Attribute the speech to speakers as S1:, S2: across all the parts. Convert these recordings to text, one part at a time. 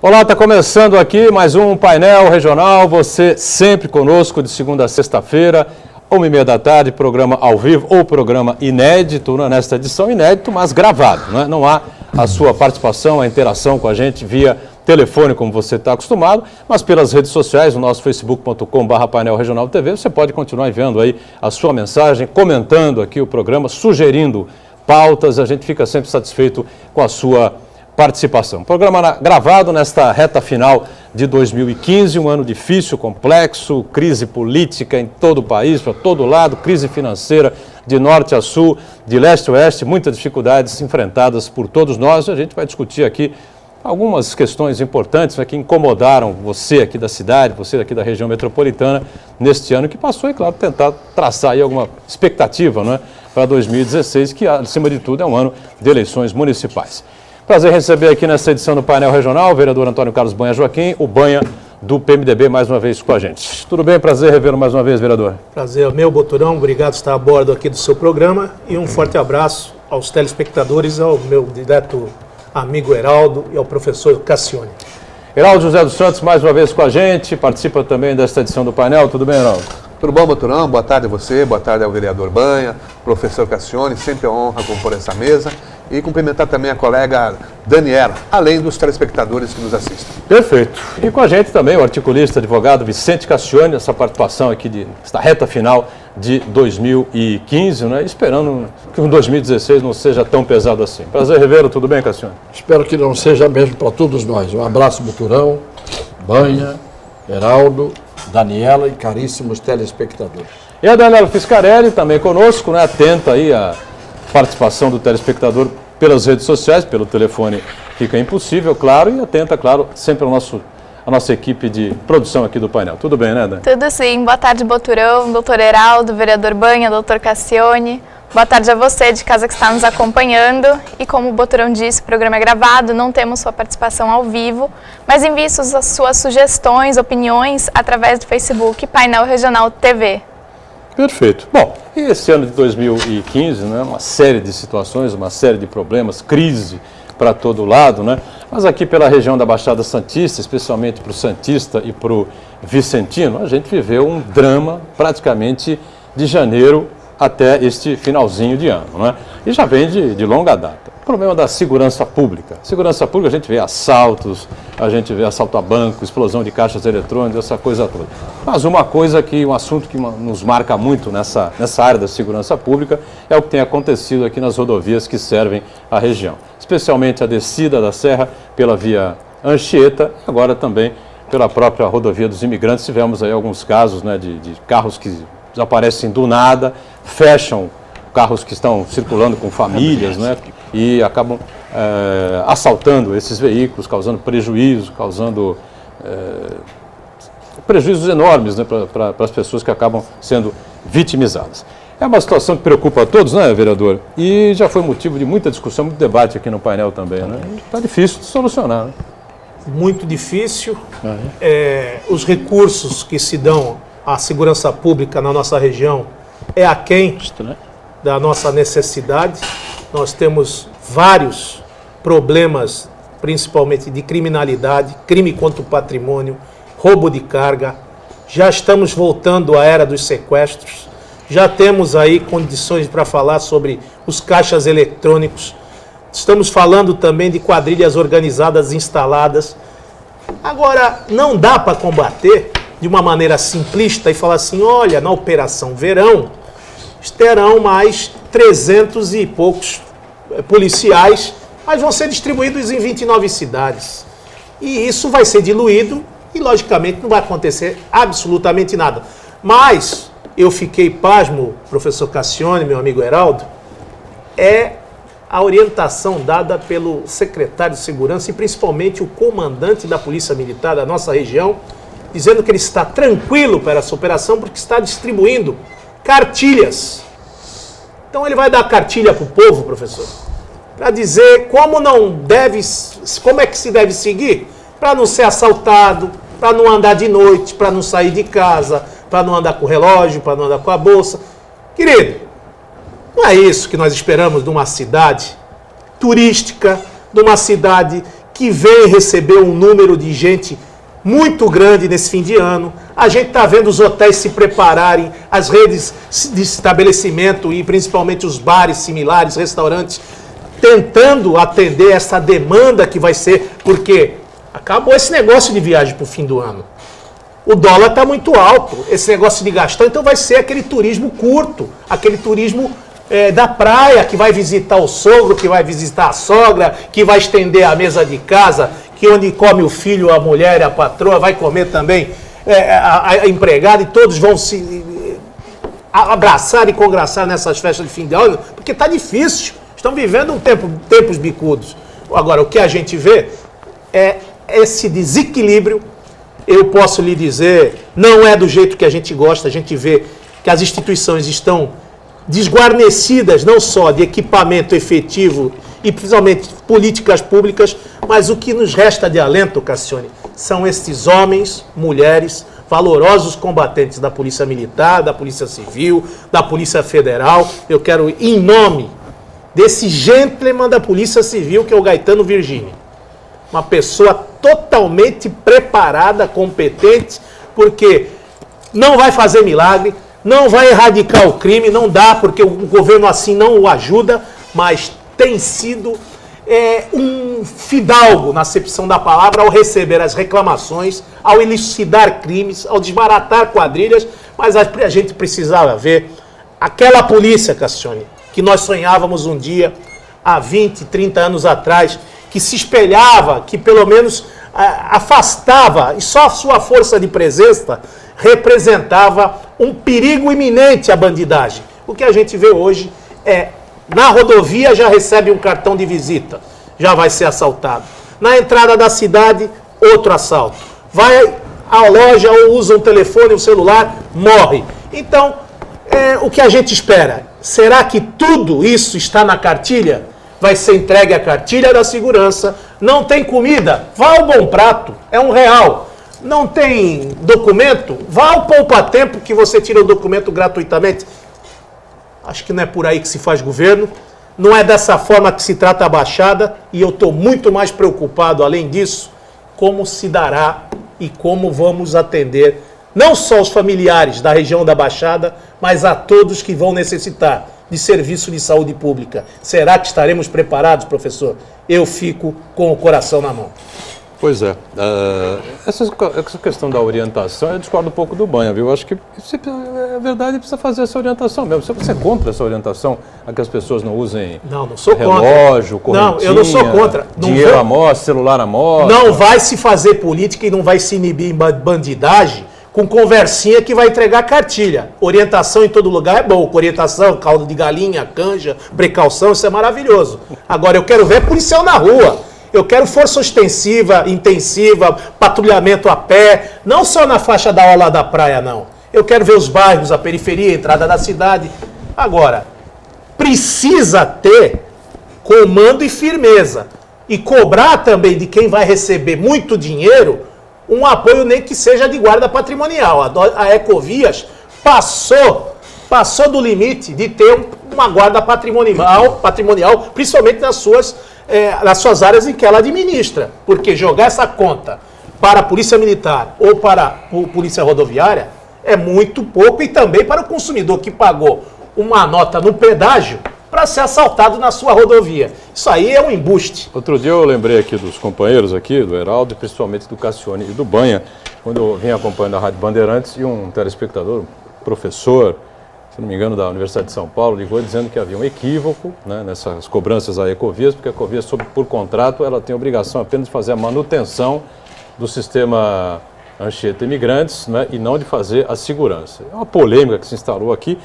S1: Olá, está começando aqui mais um painel regional, você sempre conosco de segunda a sexta-feira, 1h30 da tarde, programa ao vivo ou programa inédito, nesta edição inédito, mas gravado, né? Não há a sua participação, a interação com a gente via telefone, como você está acostumado, mas pelas redes sociais, no nosso facebook.com/painel regional TV, você pode continuar enviando aí a sua mensagem, comentando aqui o programa, sugerindo pautas, a gente fica sempre satisfeito com a sua participação. Programa gravado nesta reta final de 2015, um ano difícil, complexo, crise política em todo o país, para todo lado, crise financeira de norte a sul, de leste a oeste, muitas dificuldades enfrentadas por todos nós. A gente vai discutir aqui algumas questões importantes, né, que incomodaram você aqui da cidade, você aqui da região metropolitana, neste ano que passou e, claro, tentar traçar aí alguma expectativa, né, para 2016, que, acima de tudo, é um ano de eleições municipais. Prazer receber aqui nessa edição do Painel Regional o vereador Antônio Carlos Banha Joaquim, o Banha do PMDB, mais uma vez com a gente. Tudo bem? Prazer revê-lo mais uma vez, vereador. Prazer é meu, Boturão. Obrigado por estar a bordo aqui do seu programa e um forte abraço aos telespectadores, ao meu direto amigo Heraldo e ao professor Cassione. Heraldo José dos Santos, mais uma vez com a gente, participa também desta edição do painel. Tudo bem, Heraldo?
S2: Tudo bom, Boturão? Boa tarde a você, boa tarde ao vereador Banha, professor Cassione, sempre honra compor essa mesa. E cumprimentar também a colega Daniela, além dos telespectadores que nos assistem. Perfeito. E com a gente também o articulista, advogado Vicente Cassione, essa participação aqui nesta reta final de 2015, né? Esperando que o 2016 não seja tão pesado assim. Prazer revê-lo, tudo bem, Cassione?
S3: Espero que não seja mesmo para todos nós. Um abraço, Boturão, Banha, Heraldo, Daniela e caríssimos telespectadores.
S1: E a Daniela Fiscarelli também conosco, né? Atenta aí a participação do telespectador pelas redes sociais, pelo telefone fica impossível, claro, e atenta, claro, sempre a nossa equipe de produção aqui do painel. Tudo bem, né, Dan?
S4: Tudo sim. Boa tarde, Boturão, doutor Heraldo, vereador Banha, doutor Cassione. Boa tarde a você de casa que está nos acompanhando. E como o Boturão disse, o programa é gravado, não temos sua participação ao vivo, mas envie as suas sugestões, opiniões através do Facebook Painel Regional TV. Perfeito. Bom, e esse ano de 2015, né, uma série de situações, uma série de problemas, crise para todo lado, né? Mas aqui pela região da Baixada Santista, especialmente para o Santista e para o Vicentino, a gente viveu um drama praticamente de janeiro até este finalzinho de ano, né? E já vem de longa data. O problema da segurança pública. Segurança pública, a gente vê assaltos, a gente vê assalto a banco, explosão de caixas eletrônicas, essa coisa toda. Mas um assunto que nos marca muito nessa área da segurança pública é o que tem acontecido aqui nas rodovias que servem a região. Especialmente a descida da serra pela via Anchieta e agora também pela própria rodovia dos imigrantes. Tivemos aí alguns casos, né, de carros que desaparecem do nada, fecham carros que estão circulando com famílias, né, e acabam assaltando esses veículos, causando prejuízo, causando prejuízos enormes, né, para as pessoas que acabam sendo vitimizadas. É uma situação que preocupa a todos, né, vereador? E já foi motivo de muita discussão, muito debate aqui no painel também, né? Está difícil de solucionar, né?
S5: Muito difícil. Os recursos que se dão à segurança pública na nossa região é aquém da nossa necessidade. Nós temos vários problemas, principalmente de criminalidade, crime contra o patrimônio, roubo de carga. Já estamos voltando à era dos sequestros. Já temos aí condições para falar sobre os caixas eletrônicos. Estamos falando também de quadrilhas organizadas instaladas. Agora, não dá para combater de uma maneira simplista e falar assim, olha, na Operação Verão, terão mais 300 e poucos policiais, mas vão ser distribuídos em 29 cidades. E isso vai ser diluído e, logicamente, não vai acontecer absolutamente nada. Mas eu fiquei pasmo, professor Cassione, meu amigo Heraldo, é a orientação dada pelo secretário de Segurança e principalmente o comandante da Polícia Militar da nossa região, dizendo que ele está tranquilo para essa operação porque está distribuindo cartilhas. Então ele vai dar cartilha para o povo, professor, para dizer como é que se deve seguir, para não ser assaltado, para não andar de noite, para não sair de casa, para não andar com o relógio, para não andar com a bolsa. Querido, não é isso que nós esperamos de uma cidade turística, de uma cidade que vem receber um número de gente muito grande nesse fim de ano. A gente está vendo os hotéis se prepararem, as redes de estabelecimento e principalmente os bares similares, restaurantes, tentando atender essa demanda que vai ser, porque acabou esse negócio de viagem para o fim do ano. O dólar está muito alto, esse negócio de gastar, então vai ser aquele turismo curto, aquele turismo da praia, que vai visitar o sogro, que vai visitar a sogra, que vai estender a mesa de casa, que onde come o filho, a mulher e a patroa, vai comer também a empregada, e todos vão se abraçar e congraçar nessas festas de fim de ano, porque está difícil, estão vivendo tempos bicudos. Agora, o que a gente vê é esse desequilíbrio. Eu posso lhe dizer, não é do jeito que a gente gosta, a gente vê que as instituições estão desguarnecidas, não só de equipamento efetivo e principalmente políticas públicas, mas o que nos resta de alento, Cassione, são estes homens, mulheres, valorosos combatentes da Polícia Militar, da Polícia Civil, da Polícia Federal. Eu quero, em nome desse gentleman da Polícia Civil, que é o Gaetano Virgínio, uma pessoa totalmente preparada, competente, porque não vai fazer milagre, não vai erradicar o crime, não dá, porque o governo assim não o ajuda, mas tem sido um fidalgo, na acepção da palavra, ao receber as reclamações, ao elucidar crimes, ao desbaratar quadrilhas, mas a gente precisava ver aquela polícia, Cassione, que nós sonhávamos um dia, há 20, 30 anos atrás, que se espelhava, que pelo menos afastava, e só a sua força de presença representava um perigo iminente à bandidagem. O que a gente vê hoje na rodovia já recebe um cartão de visita, já vai ser assaltado. Na entrada da cidade, outro assalto. Vai à loja ou usa um telefone, um celular, morre. Então, o que a gente espera? Será que tudo isso está na cartilha? Vai ser entregue a cartilha da segurança. Não tem comida? Vá ao Bom Prato, é R$1. Não tem documento? Vá ao Poupa Tempo, que você tira o documento gratuitamente. Acho que não é por aí que se faz governo. Não é dessa forma que se trata a Baixada. E eu estou muito mais preocupado, além disso, como se dará e como vamos atender não só os familiares da região da Baixada, mas a todos que vão necessitar de serviço de saúde pública. Será que estaremos preparados, professor? Eu fico com o coração na mão.
S1: Pois é. Essa questão da orientação, eu discordo um pouco do Banha, viu? Eu acho que, é verdade, precisa fazer essa orientação mesmo. Você é contra essa orientação, a que as pessoas não usem
S5: não sou
S1: relógio,
S5: contra.
S1: correntinha,
S5: não, eu não sou contra.
S1: Dinheiro à mostra, celular à mostra.
S5: Não vai se fazer política e não vai se inibir em bandidagem com conversinha que vai entregar cartilha. Orientação em todo lugar é bom. Orientação, caldo de galinha, canja, precaução, isso é maravilhoso. Agora, eu quero ver policial na rua. Eu quero força ostensiva, intensiva, patrulhamento a pé, não só na faixa da orla da praia, não. Eu quero ver os bairros, a periferia, a entrada da cidade. Agora, precisa ter comando e firmeza. E cobrar também de quem vai receber muito dinheiro um apoio, nem que seja de guarda patrimonial. A Ecovias passou do limite de ter uma guarda patrimonial, principalmente nas suas áreas em que ela administra. Porque jogar essa conta para a Polícia Militar ou para a Polícia Rodoviária é muito pouco, e também para o consumidor que pagou uma nota no pedágio para ser assaltado na sua rodovia. Isso aí é um embuste.
S1: Outro dia eu lembrei aqui dos companheiros aqui, do Heraldo, e principalmente do Cassione e do Banha, quando eu vim acompanhando a Rádio Bandeirantes, e um telespectador, um professor, se não me engano, da Universidade de São Paulo, ligou dizendo que havia um equívoco, né, nessas cobranças à Ecovias, porque a Ecovias, por contrato, ela tem a obrigação apenas de fazer a manutenção do sistema Anchieta Imigrantes, né, e não de fazer a segurança. É uma polêmica que se instalou aqui,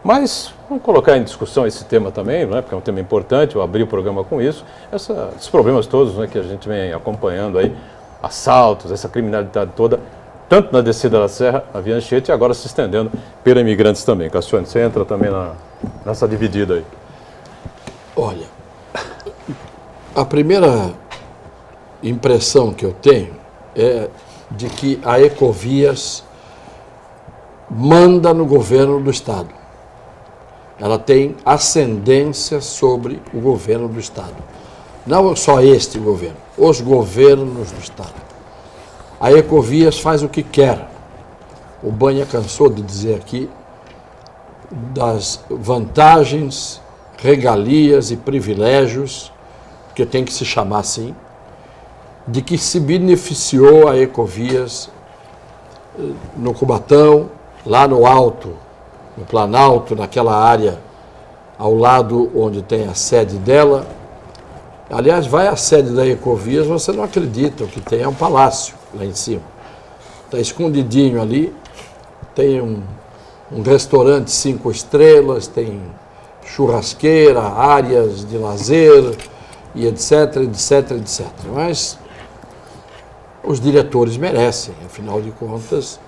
S1: mas vamos colocar em discussão esse tema também, né, porque é um tema importante, eu abri o programa com isso, esses problemas todos, né, que a gente vem acompanhando aí, assaltos, essa criminalidade toda, tanto na descida da Serra, a Via Anchieta, e agora se estendendo pela Imigrantes também. Cassione, você entra também nessa dividida aí.
S3: Olha, a primeira impressão que eu tenho é de que a Ecovias manda no governo do Estado. Ela tem ascendência sobre o governo do Estado. Não só este governo, os governos do Estado. A Ecovias faz o que quer. O Banha cansou de dizer aqui das vantagens, regalias e privilégios, que tem que se chamar assim, de que se beneficiou a Ecovias no Cubatão, lá no alto, no Planalto, naquela área ao lado onde tem a sede dela. Aliás, vai à sede da Ecovias, você não acredita, o que tem é um palácio lá em cima. Está escondidinho ali, tem um restaurante 5 estrelas, tem churrasqueira, áreas de lazer, e etc, etc, etc. Mas os diretores merecem, afinal de contas,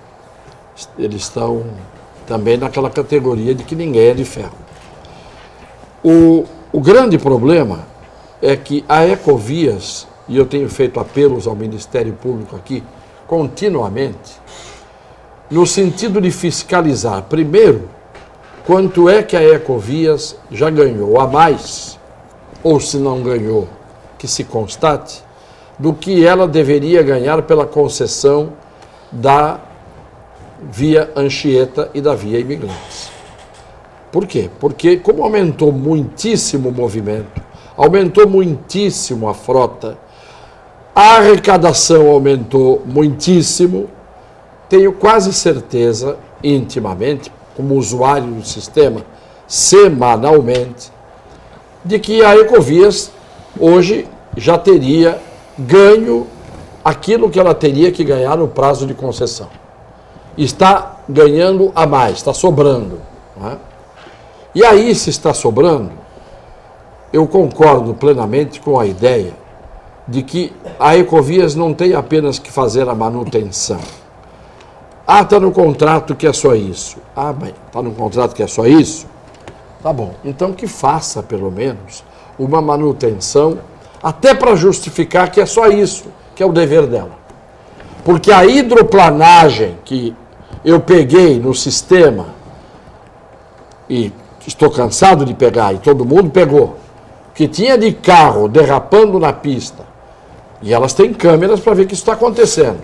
S3: eles estão também naquela categoria de que ninguém é de ferro. O grande problema é que a Ecovias, e eu tenho feito apelos ao Ministério Público aqui continuamente, no sentido de fiscalizar, primeiro, quanto é que a Ecovias já ganhou a mais, ou se não ganhou, que se constate, do que ela deveria ganhar pela concessão da Via Anchieta e da Via Imigrantes. Por quê? Porque como aumentou muitíssimo o movimento, aumentou muitíssimo a frota, a arrecadação aumentou muitíssimo, tenho quase certeza, intimamente, como usuário do sistema, semanalmente, de que a Ecovias hoje já teria ganho aquilo que ela teria que ganhar no prazo de concessão. Está ganhando a mais, está sobrando. Não é? E aí, se está sobrando, eu concordo plenamente com a ideia de que a Ecovias não tem apenas que fazer a manutenção. Ah, está no contrato que é só isso. Ah, bem, está no contrato que é só isso? Tá bom, então que faça, pelo menos, uma manutenção, até para justificar que é só isso, que é o dever dela. Porque a hidroplanagem que eu peguei no sistema, e estou cansado de pegar, e todo mundo pegou, que tinha de carro derrapando na pista, e elas têm câmeras para ver que isso está acontecendo.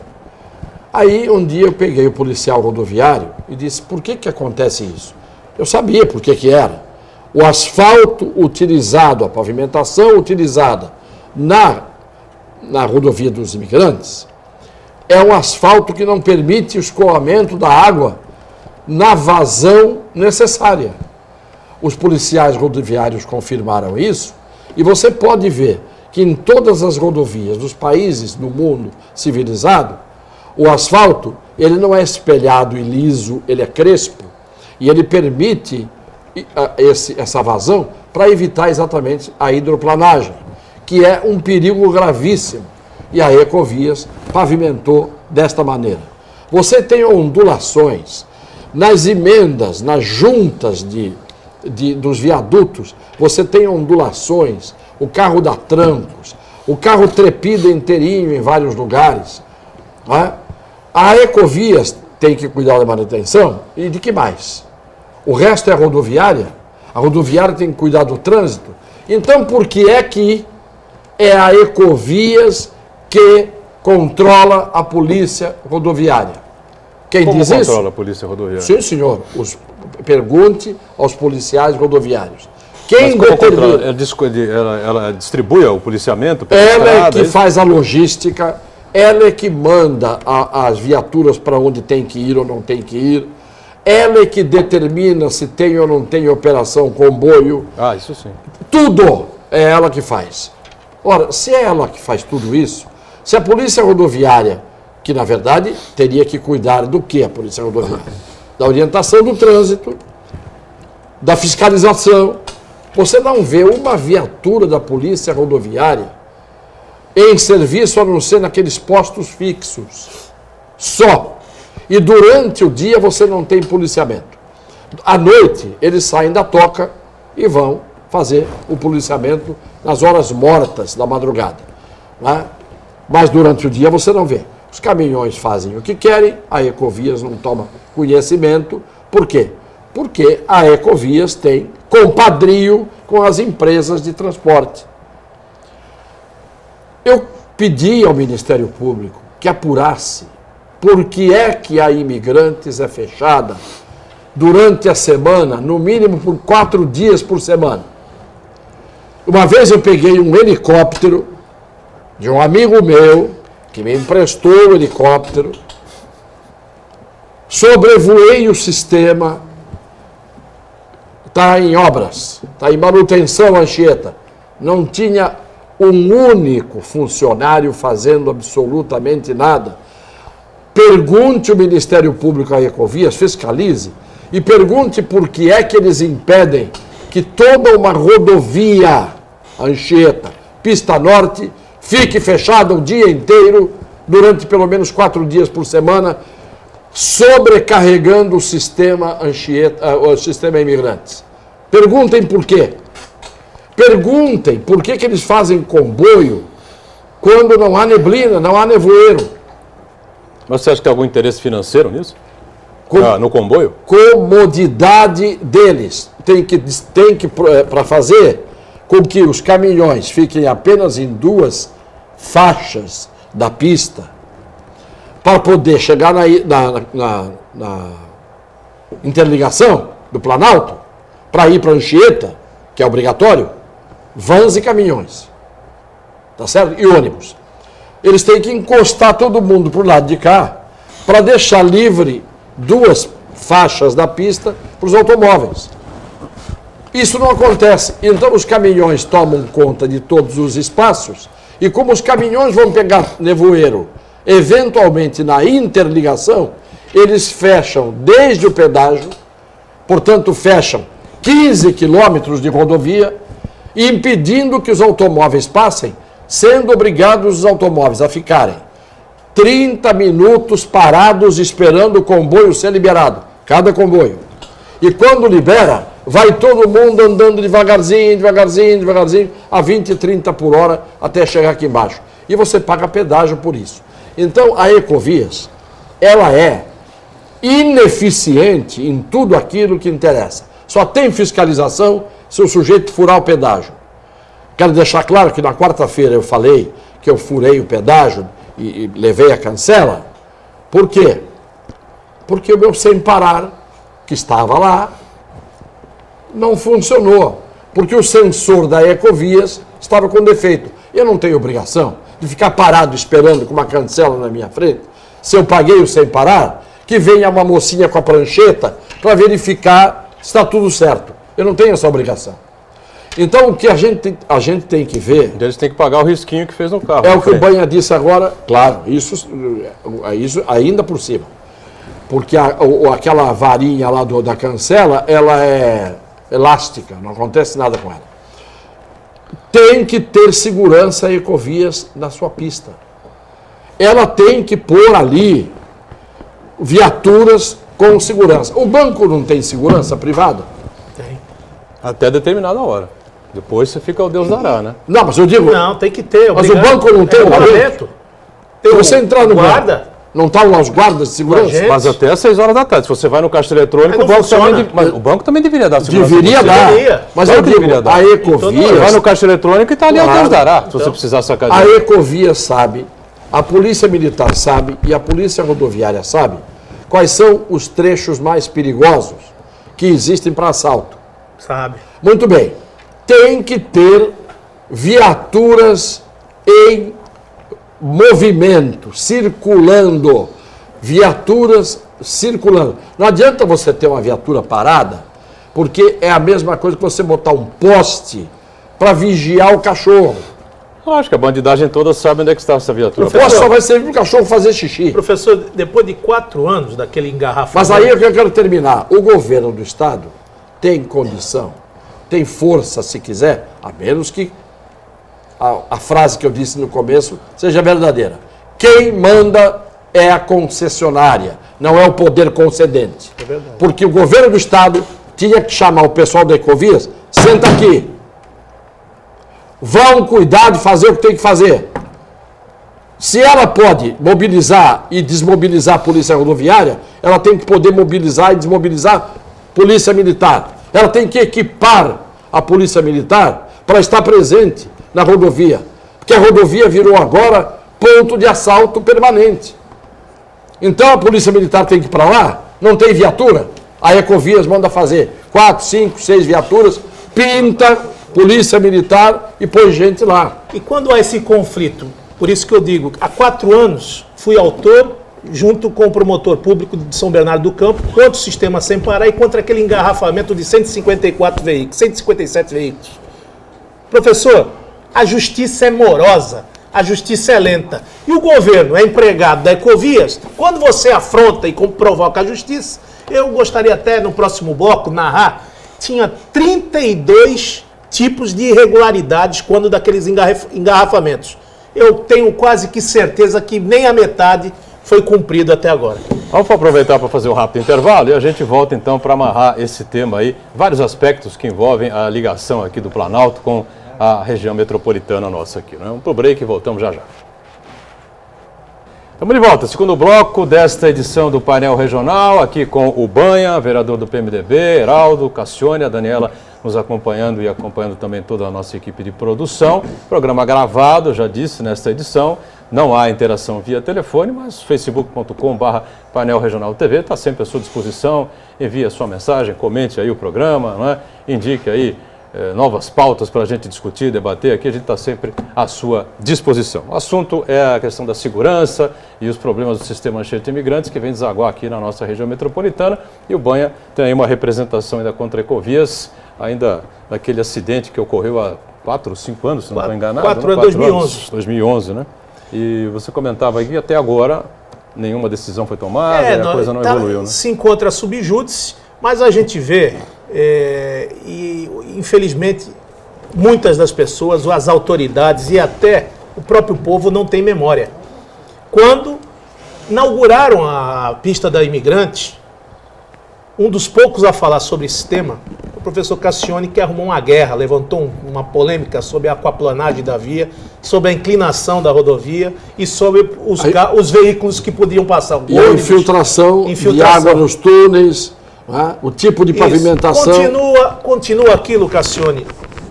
S3: Aí, um dia, eu peguei o policial rodoviário e disse, por que acontece isso? Eu sabia por que era. O asfalto utilizado, a pavimentação utilizada na rodovia dos imigrantes, é um asfalto que não permite o escoamento da água na vazão necessária. Os policiais rodoviários confirmaram isso, e você pode ver que em todas as rodovias dos países do mundo civilizado, o asfalto, ele não é espelhado e liso, ele é crespo, e ele permite essa vazão para evitar exatamente a hidroplanagem, que é um perigo gravíssimo. E a Ecovias pavimentou desta maneira. Você tem ondulações nas emendas, nas juntas dos viadutos, você tem ondulações, o carro dá trancos, o carro trepida inteirinho em vários lugares. Não é? A Ecovias tem que cuidar da manutenção, e de que mais? O resto é a rodoviária tem que cuidar do trânsito. Então, por que é que é a Ecovias que controla a polícia rodoviária? Quem
S1: Como
S3: diz isso?
S1: controla a polícia rodoviária?
S3: Sim, senhor. Pergunte aos policiais rodoviários. Quem
S1: Mas como
S3: determina?
S1: ela distribui o policiamento pela
S3: Ela
S1: estrada,
S3: é que faz a logística, ela é que manda as viaturas para onde tem que ir ou não tem que ir, ela é que determina se tem ou não tem operação comboio.
S1: Ah, isso sim.
S3: Tudo é ela que faz. Ora, se é ela que faz tudo isso, se a polícia rodoviária, que na verdade teria que cuidar do que a polícia rodoviária? Da orientação do trânsito, da fiscalização. Você não vê uma viatura da polícia rodoviária em serviço a não ser naqueles postos fixos. Só. E durante o dia você não tem policiamento. À noite, eles saem da toca e vão fazer o policiamento nas horas mortas da madrugada. Né? Mas durante o dia você não vê. Os caminhões fazem o que querem, a Ecovias não toma conhecimento. Por quê? Porque a Ecovias tem compadrio com as empresas de transporte. Eu pedi ao Ministério Público que apurasse por que é que a Imigrantes é fechada durante a semana, no mínimo por 4 dias por semana. Uma vez eu peguei um helicóptero de um amigo meu, que me emprestou o helicóptero, sobrevoei o sistema, está em obras, está em manutenção, Anchieta. Não tinha um único funcionário fazendo absolutamente nada. Pergunte ao Ministério Público a Ecovias, fiscalize, e pergunte por que é que eles impedem que toda uma rodovia, Anchieta, Pista Norte, fique fechada o dia inteiro, durante pelo menos 4 dias por semana, sobrecarregando o sistema Anchieta, o sistema Imigrantes. Perguntem por quê. Perguntem por que eles fazem comboio quando não há neblina, não há nevoeiro.
S1: Mas você acha que tem algum interesse financeiro nisso? No comboio?
S3: Comodidade deles. Tem que para fazer com que os caminhões fiquem apenas em 2 faixas da pista, para poder chegar na interligação do Planalto, para ir para Anchieta, que é obrigatório, vans e caminhões. Tá certo? E ônibus. Eles têm que encostar todo mundo para o lado de cá, para deixar livre 2 faixas da pista para os automóveis. Isso não acontece. Então os caminhões tomam conta de todos os espaços, e como os caminhões vão pegar nevoeiro, eventualmente na interligação, eles fecham desde o pedágio, portanto fecham 15 quilômetros de rodovia, impedindo que os automóveis passem, sendo obrigados os automóveis a ficarem 30 minutos parados esperando o comboio ser liberado, cada comboio. E quando libera, vai todo mundo andando devagarzinho, a 20, 30 por hora, até chegar aqui embaixo. E você paga pedágio por isso. Então, a Ecovias, ela é ineficiente em tudo aquilo que interessa. Só tem fiscalização se o sujeito furar o pedágio. Quero deixar claro que na quarta-feira eu falei que eu furei o pedágio e levei a cancela. Por quê? Porque o meu sem parar, que estava lá, não funcionou. Porque o sensor da Ecovias estava com defeito. Eu não tenho obrigação de ficar parado esperando com uma cancela na minha frente. Se eu paguei o sem parar, que venha uma mocinha com a prancheta para verificar se está tudo certo. Eu não tenho essa obrigação. Então, o que a gente tem que ver...
S1: Eles têm que pagar o risquinho que fez no carro.
S3: É o que o Banha disse agora, claro, isso ainda por cima. Porque aquela varinha lá da cancela, ela é elástica, não acontece nada com ela. Tem que ter segurança Ecovias na sua pista. Ela tem que pôr ali viaturas com segurança. O banco não tem segurança privada?
S5: Tem.
S1: Até determinada hora. Depois você fica ao Deus dará, né?
S3: Não, mas eu digo...
S5: Não, tem que ter.
S3: Mas o banco não tem
S5: regulamento.
S3: Se você entrar no
S5: guarda,
S3: banco, não estão lá os guardas de segurança?
S5: Agente.
S1: Mas até às 6 horas da tarde. Se você vai no caixa eletrônico, o banco também deveria dar segurança.
S3: Deveria dar. Mas eu digo, a Ecovias...
S1: Você vai no caixa eletrônico e está ali ao Deus dará, se você precisar sacar dinheiro.
S3: A Ecovias sabe, a Polícia Militar sabe e a Polícia Rodoviária sabe quais são os trechos mais perigosos que existem para assalto.
S5: Sabe.
S3: Muito bem. Tem que ter viaturas em movimento, circulando. Viaturas circulando. Não adianta você ter uma viatura parada, porque é a mesma coisa que você botar um poste para vigiar o cachorro.
S1: Eu acho que a bandidagem toda sabe onde é que está essa viatura.
S3: O poste só vai servir para o cachorro fazer xixi.
S5: Professor, depois de 4 anos daquele engarrafamento...
S3: Mas aí é que eu quero terminar. O governo do Estado tem condição, tem força, se quiser, a menos que a frase que eu disse no começo seja verdadeira. Quem manda é a concessionária, não é o poder concedente.
S5: É verdade.
S3: Porque o governo do Estado tinha que chamar o pessoal da Ecovias, senta aqui, vão cuidar de fazer o que tem que fazer. Se ela pode mobilizar e desmobilizar a polícia rodoviária, ela tem que poder mobilizar e desmobilizar a polícia militar. Ela tem que equipar a polícia militar para estar presente na rodovia. que a rodovia virou agora ponto de assalto permanente. Então a Polícia Militar tem que ir para lá, não tem viatura, a Ecovias manda fazer 4, 5, 6 viaturas, pinta Polícia Militar e põe gente lá.
S5: E quando há esse conflito, por isso que eu digo, há 4 anos fui autor, junto com o promotor público de São Bernardo do Campo, contra o sistema Sem Parar e contra aquele engarrafamento de 154 veículos, 157 veículos. Professor, a justiça é morosa, a justiça é lenta. E o governo é empregado da Ecovias. Quando você afronta e provoca a justiça, eu gostaria até no próximo bloco narrar, tinha 32 tipos de irregularidades quando daqueles engarrafamentos. Eu tenho quase que certeza que nem a metade foi cumprido até agora.
S1: Vamos aproveitar para fazer um rápido intervalo e a gente volta então para amarrar esse tema aí, vários aspectos que envolvem a ligação aqui do Planalto com a região metropolitana nossa aqui. Vamos para o break e voltamos já já. Estamos de volta, segundo bloco desta edição do Painel Regional, aqui com o Banha, vereador do PMDB, Heraldo, Cassione, a Daniela nos acompanhando e acompanhando também toda a nossa equipe de produção. Programa gravado, já disse, nesta edição. Não há interação via telefone, mas facebook.com/Painel Regional TV está sempre à sua disposição. Envie a sua mensagem, comente aí o programa, não é? Indique aí novas pautas para a gente discutir, debater aqui, a gente está sempre à sua disposição. O assunto é a questão da segurança e os problemas do sistema cheio de imigrantes que vem desaguar aqui na nossa região metropolitana, e o Banha tem aí uma representação ainda contra a Ecovias, ainda daquele acidente que ocorreu há 4 ou 5 anos, se não estou enganado.
S5: 4 anos, 2011.
S1: 2011, né? E você comentava aí que até agora nenhuma decisão foi tomada, a coisa não evoluiu, né?
S5: Se encontra subjúdice, mas a gente vê, e infelizmente muitas das pessoas, as autoridades e até o próprio povo não tem memória. Quando inauguraram a pista da Imigrante, um dos poucos a falar sobre esse tema, o professor Cassione, que arrumou uma guerra, levantou uma polêmica sobre a aquaplanagem da via, sobre a inclinação da rodovia e sobre os veículos que podiam passar.
S3: E a infiltração de água nos túneis, né? O tipo de pavimentação.
S5: Continua aquilo, Cassione,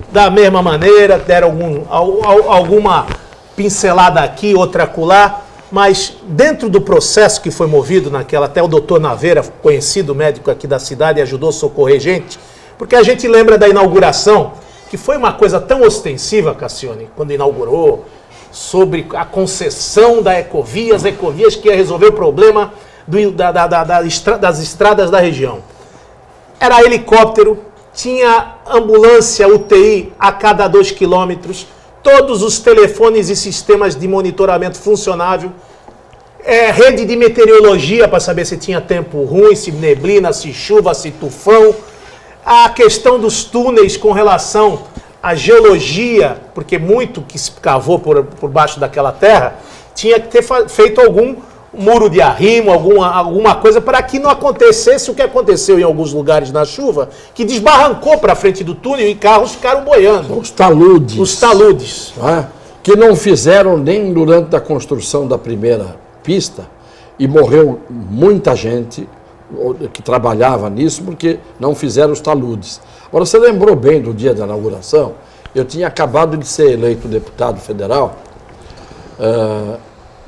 S5: da mesma maneira, deram alguma pincelada aqui, outra acolá, mas dentro do processo que foi movido naquela, até o doutor Naveira, conhecido médico aqui da cidade, ajudou a socorrer gente, porque a gente lembra da inauguração, que foi uma coisa tão ostensiva, Cassione, quando inaugurou, sobre a concessão da Ecovias que ia resolver o problema das estradas da região. Era helicóptero, tinha ambulância UTI a cada 2 quilômetros, todos os telefones e sistemas de monitoramento funcionável, rede de meteorologia para saber se tinha tempo ruim, se neblina, se chuva, se tufão, a questão dos túneis com relação à geologia, porque muito que se cavou por baixo daquela terra, tinha que ter feito algum muro de arrimo, alguma coisa para que não acontecesse o que aconteceu em alguns lugares na chuva, que desbarrancou para frente do túnel e carros ficaram boiando.
S3: Os taludes.
S5: Os taludes.
S3: Que não fizeram nem durante a construção da primeira pista, e morreu muita gente que trabalhava nisso porque não fizeram os taludes. Agora, você lembrou bem do dia da inauguração? Eu tinha acabado de ser eleito deputado federal,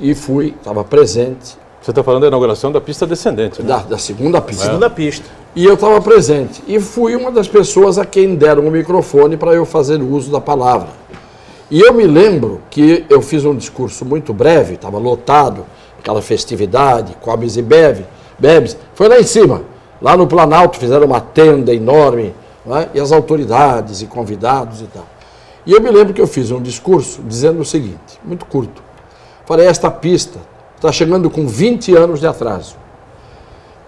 S3: e estava presente.
S1: Você está falando da inauguração da pista descendente, né?
S3: Da segunda pista.
S5: Segunda pista.
S3: E eu estava presente. E fui uma das pessoas a quem deram o microfone para eu fazer uso da palavra. E eu me lembro que eu fiz um discurso muito breve, estava lotado, aquela festividade, comes e bebes. Foi lá em cima, lá no Planalto, fizeram uma tenda enorme, né? E as autoridades e convidados e tal. E eu me lembro que eu fiz um discurso dizendo o seguinte, muito curto. Falei, esta pista está chegando com 20 anos de atraso.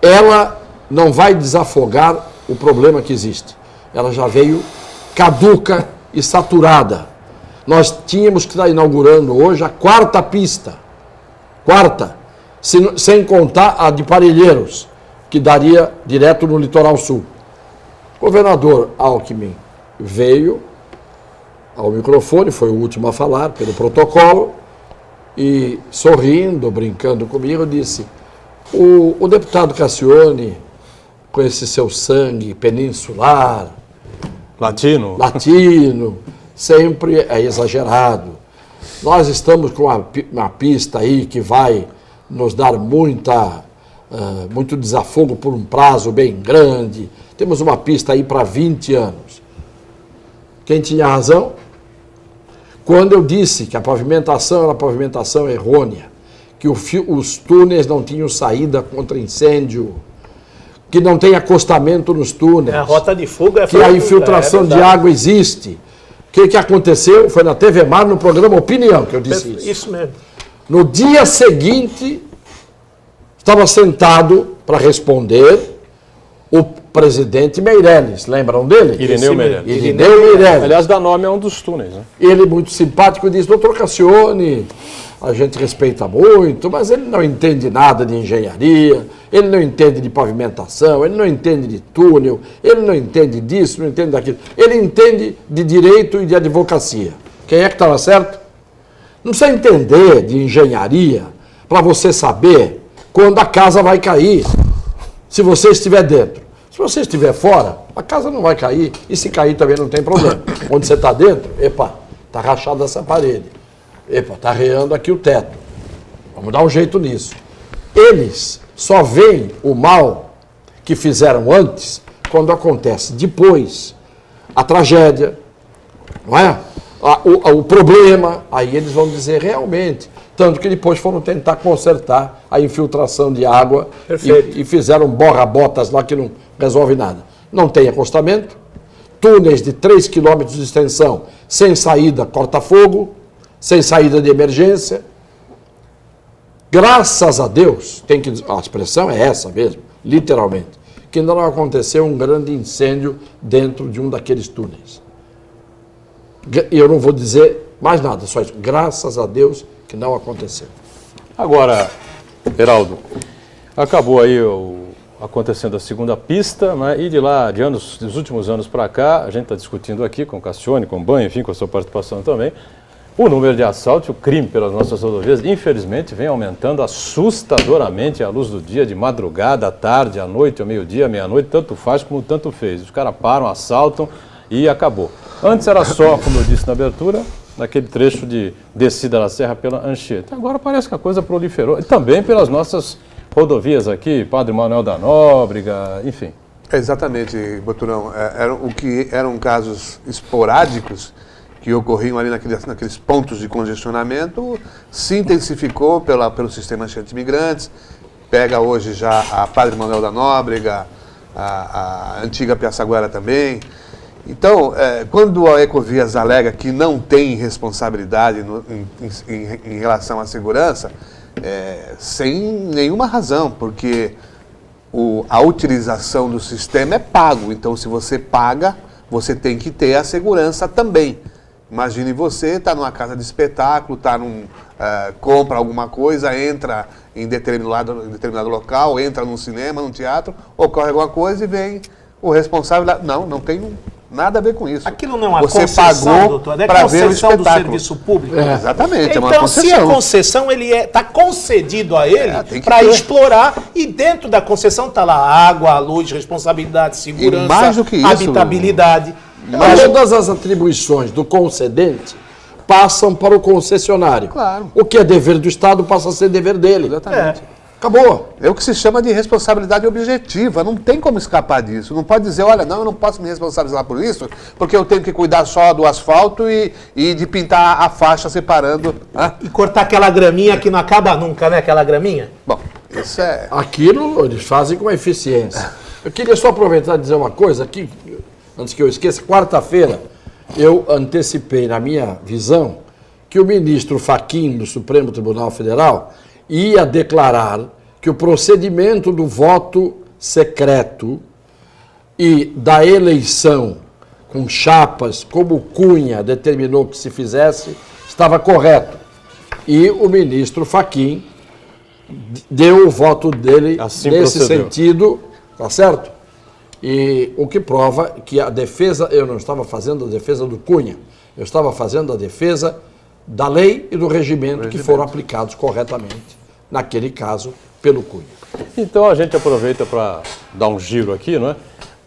S3: Ela não vai desafogar o problema que existe. Ela já veio caduca e saturada. Nós tínhamos que estar inaugurando hoje a 4ª pista. 4ª, sem contar a de Parelheiros, que daria direto no litoral sul. O governador Alckmin veio ao microfone, foi o último a falar, pelo protocolo, e sorrindo, brincando comigo, disse, o deputado Cassione, com esse seu sangue peninsular,
S1: latino,
S3: sempre é exagerado. Nós estamos com uma pista aí que vai nos dar muito desafogo por um prazo bem grande. Temos uma pista aí para 20 anos. Quem tinha razão? Quando eu disse que a pavimentação era pavimentação errônea, que os túneis não tinham saída contra incêndio, que não tem acostamento nos túneis.
S5: A rota de fuga
S3: que a infiltração de água existe. O que aconteceu? Foi na TV Mar, no programa Opinião, que eu disse isso.
S5: Isso mesmo.
S3: No dia seguinte, estava sentado para responder o presidente Meirelles. Lembram dele?
S1: Irineu Meirelles.
S3: Irineu Meirelles.
S1: Aliás, dá nome a um dos túneis, né?
S3: Ele, muito simpático, disse: doutor Cassione, a gente respeita muito, mas ele não entende nada de engenharia, ele não entende de pavimentação, ele não entende de túnel, ele não entende disso, não entende daquilo. Ele entende de direito e de advocacia. Quem é que estava certo? Não precisa entender de engenharia para você saber quando a casa vai cair, se você estiver dentro. Se você estiver fora, a casa não vai cair, e se cair também não tem problema. Onde você está dentro, está rachada essa parede. Está reando aqui o teto. Vamos dar um jeito nisso. Eles só veem o mal que fizeram antes quando acontece depois a tragédia, não é? O problema, aí eles vão dizer realmente. Tanto que depois foram tentar consertar a infiltração de água e fizeram borra-botas lá que não resolve nada. Não tem acostamento, túneis de 3 km de extensão sem saída corta-fogo, sem saída de emergência. Graças a Deus, a expressão é essa mesmo, literalmente, que ainda não aconteceu um grande incêndio dentro de um daqueles túneis. E eu não vou dizer mais nada, só isso. Graças a Deus que não aconteceu.
S1: Agora, Heraldo, acabou aí acontecendo a segunda pista, né? E dos últimos anos para cá, a gente está discutindo aqui com o Cassione, com o Banha, enfim, com a sua participação também, o número de assaltos e o crime pelas nossas rodovias, infelizmente, vem aumentando assustadoramente à luz do dia, de madrugada, à tarde, à noite, ao meio-dia, à meia-noite, tanto faz como tanto fez. Os caras param, assaltam e acabou. Antes era só, como eu disse na abertura, naquele trecho de descida da serra pela Anchieta. Agora parece que a coisa proliferou, e também pelas nossas rodovias aqui, Padre Manuel da Nóbrega, enfim.
S2: Exatamente, Boturão. Eram casos esporádicos que ocorriam ali naqueles pontos de congestionamento, se intensificou pelo sistema anti-imigrantes, pega hoje já a Padre Manuel da Nóbrega, a antiga Piaçaguara também. Então, quando a Ecovias alega que não tem responsabilidade em relação à segurança, sem nenhuma razão, porque a utilização do sistema é pago. Então, se você paga, você tem que ter a segurança também. Imagine você está numa casa de espetáculo, compra alguma coisa, entra em determinado local, entra num cinema, num teatro, ocorre alguma coisa e vem o responsável. Não tem nada a ver com isso.
S5: Aquilo não é uma
S2: você
S5: concessão,
S2: pagou
S5: doutor, é
S2: para ver o
S5: concessão do
S2: espetáculo.
S5: serviço público.
S2: Exatamente, é uma
S5: então,
S2: concessão.
S5: se a concessão está concedido a ele para
S2: ter.
S5: explorar, e dentro da concessão está lá água, luz, responsabilidade, segurança,
S2: E mais do que isso,
S5: habitabilidade.
S3: Todas as atribuições do concedente passam para o concessionário.
S2: Claro.
S3: O que é dever do Estado passa a ser dever dele.
S2: Exatamente.
S3: Acabou.
S2: É o que se chama de responsabilidade objetiva. Não tem como escapar disso. Não pode dizer, olha, eu não posso me responsabilizar por isso, porque eu tenho que cuidar só do asfalto e de pintar a faixa separando.
S5: E cortar aquela graminha que não acaba nunca, né? Aquela graminha.
S2: Bom, isso é...
S3: Aquilo eles fazem com eficiência. Eu queria só aproveitar e dizer uma coisa aqui, antes que eu esqueça. Quarta-feira, eu antecipei na minha visão que o ministro Fachin, do Supremo Tribunal Federal, ia declarar que o procedimento do voto secreto e da eleição com chapas, como Cunha determinou que se fizesse, estava correto. E o ministro Fachin deu o voto dele
S1: assim
S3: nesse
S1: procedeu.
S3: sentido, tá certo? E o que prova que a defesa, eu não estava fazendo a defesa do Cunha, eu estava fazendo a defesa da lei e do regimento que foram aplicados corretamente, naquele caso, pelo Cunha.
S1: Então a gente aproveita para dar um giro aqui, não é?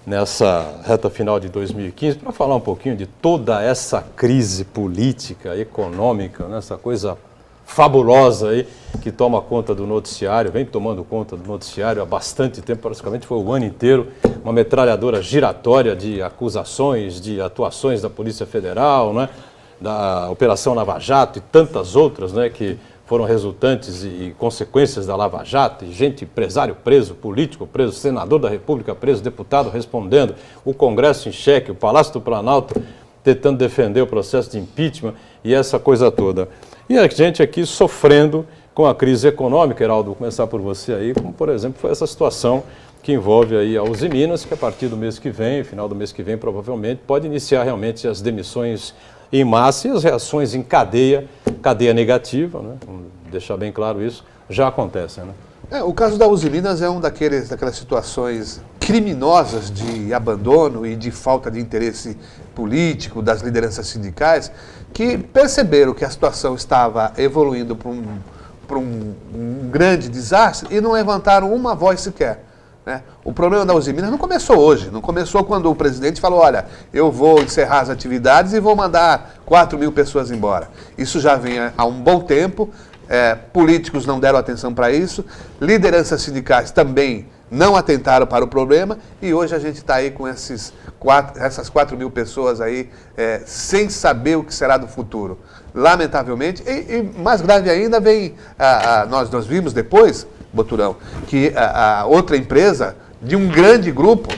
S1: nessa reta final de 2015, para falar um pouquinho de toda essa crise política, econômica, né, essa coisa fabulosa aí que toma conta do noticiário, vem tomando conta do noticiário há bastante tempo, praticamente foi o ano inteiro, uma metralhadora giratória de acusações, de atuações da Polícia Federal, né, da Operação Lava Jato e tantas outras, né, que foram resultantes e consequências da Lava Jato, gente, empresário preso, político preso, senador da República preso, deputado respondendo, o Congresso em xeque, o Palácio do Planalto tentando defender o processo de impeachment e essa coisa toda. E a gente aqui sofrendo com a crise econômica, Heraldo, vou começar por você aí, como por exemplo foi essa situação que envolve aí a Uzi Minas, que a partir do mês que vem, final do mês que vem provavelmente, pode iniciar realmente as demissões em massa e as reações em cadeia negativa, né? Vamos deixar bem claro isso, já acontecem, né?
S2: O caso da Uzi Minas é daquelas situações criminosas de abandono e de falta de interesse político das lideranças sindicais que perceberam que a situação estava evoluindo para um grande desastre e não levantaram uma voz sequer. Né? O problema da Uzi Minas não começou hoje, não começou quando o presidente falou, olha, eu vou encerrar as atividades e vou mandar 4.000 pessoas embora. Isso já vem há um bom tempo, políticos não deram atenção para isso, lideranças sindicais também não atentaram para o problema e hoje a gente está aí com essas 4.000 pessoas aí sem saber o que será do futuro. Lamentavelmente, e mais grave ainda vem, nós vimos depois, Boturão, que a outra empresa de um grande grupo,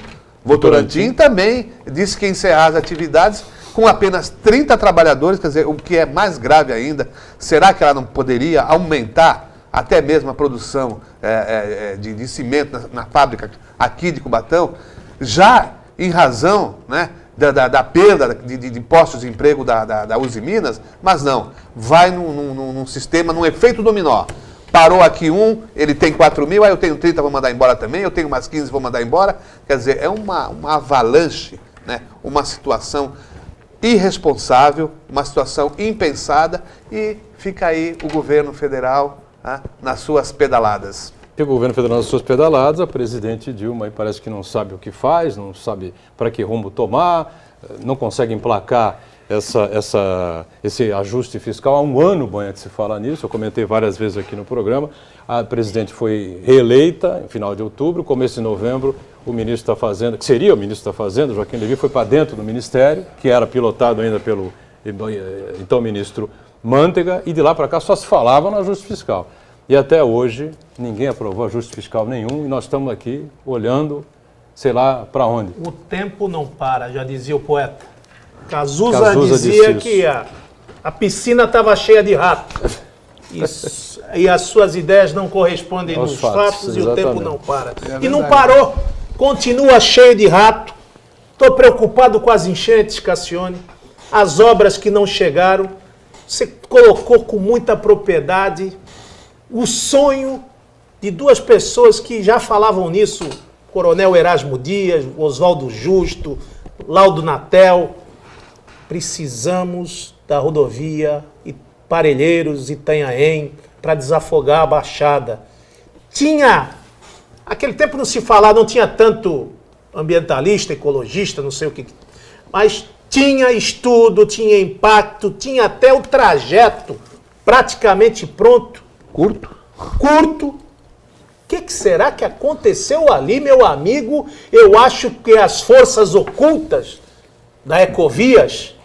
S2: Votorantim, também disse que ia encerrar as atividades com apenas 30 trabalhadores, quer dizer, o que é mais grave ainda, será que ela não poderia aumentar até mesmo a produção de cimento na fábrica aqui de Cubatão, já em razão, né, da perda de postos de emprego da Uzi Minas, mas não, vai num sistema, num efeito dominó. Parou aqui ele tem 4.000, aí eu tenho 30, vou mandar embora também, eu tenho mais 15, vou mandar embora. Quer dizer, é uma avalanche, né? Uma situação irresponsável, uma situação impensada e fica aí o governo federal nas suas pedaladas.
S1: O governo federal nas suas pedaladas, a presidente Dilma parece que não sabe o que faz, não sabe para que rumo tomar, não consegue emplacar esse ajuste fiscal. Há um ano, Banha, que se fala nisso, eu comentei várias vezes aqui no programa, a presidente foi reeleita em final de outubro, começo de novembro, o ministro da Fazenda, que seria o ministro da Fazenda, Joaquim Levy, foi para dentro do ministério, que era pilotado ainda pelo então ministro Mantega, e de lá para cá só se falava no ajuste fiscal. E até hoje ninguém aprovou ajuste fiscal nenhum e nós estamos aqui olhando, sei lá para onde.
S5: O tempo não para, já dizia o poeta. Cazuza dizia que a piscina estava cheia de rato. E as suas ideias não correspondem nos fatos e o tempo não para. E não parou, continua cheio de rato. Estou preocupado com as enchentes, Cassione, as obras que não chegaram. Você colocou com muita propriedade o sonho de duas pessoas que já falavam nisso, Coronel Erasmo Dias, Oswaldo Justo, Laudo Natel. Precisamos da rodovia Parelheiros e Itanhaém para desafogar a Baixada. Aquele tempo não se falava, não tinha tanto ambientalista, ecologista, não sei o que, mas tinha estudo, tinha impacto, tinha até o trajeto praticamente pronto. Curto. O que será que aconteceu ali, meu amigo? Eu acho que as forças ocultas da Ecovias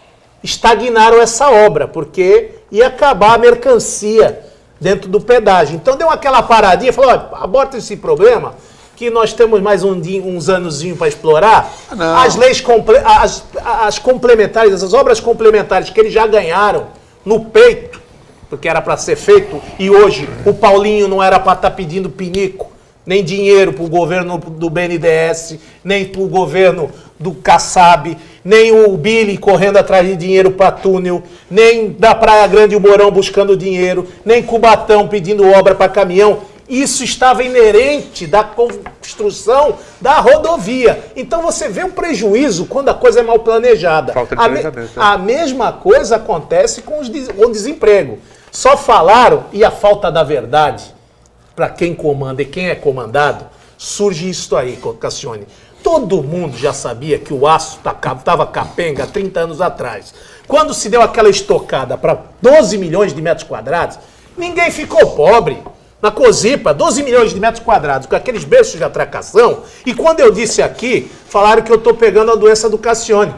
S5: estagnaram essa obra, porque ia acabar a mercancia dentro do pedágio. Então deu aquela paradinha, falou, olha, aborta esse problema, que nós temos mais uns anozinhos para explorar. As leis as complementares, as obras complementares que eles já ganharam no peito, porque era para ser feito, e hoje o Paulinho não era para estar pedindo pinico, nem dinheiro para o governo do BNDES, nem para o governo do Kassab, nem o Billy correndo atrás de dinheiro para túnel, nem da Praia Grande e o Mourão buscando dinheiro, nem Cubatão pedindo obra para caminhão. Isso estava inerente da construção da rodovia. Então você vê um prejuízo quando a coisa é mal planejada.
S2: Falta de planejamento.
S5: A mesma coisa acontece com o desemprego. Só falaram, e a falta da verdade, para quem comanda e quem é comandado, surge isso aí, Cassione. Todo mundo já sabia que o aço estava capenga há 30 anos atrás. Quando se deu aquela estocada para 12 milhões de metros quadrados, ninguém ficou pobre. Na Cosipa, 12 milhões de metros quadrados, com aqueles berços de atracação. E quando eu disse aqui, falaram que eu estou pegando a doença do Cassione.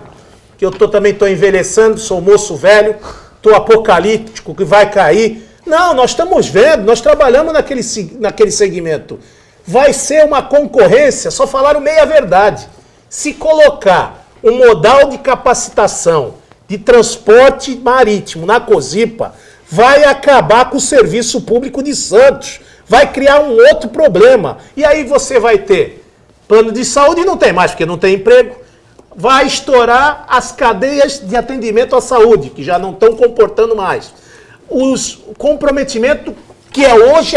S5: Que eu também estou envelhecendo, sou moço velho, estou apocalíptico, que vai cair. Não, nós estamos vendo, nós trabalhamos naquele segmento. Vai ser uma concorrência, só falaram meia verdade. Se colocar um modal de capacitação de transporte marítimo na Cosipa, vai acabar com o serviço público de Santos. Vai criar um outro problema. E aí você vai ter plano de saúde, não tem mais, porque não tem emprego. Vai estourar as cadeias de atendimento à saúde, que já não estão comportando mais. O comprometimento, que é hoje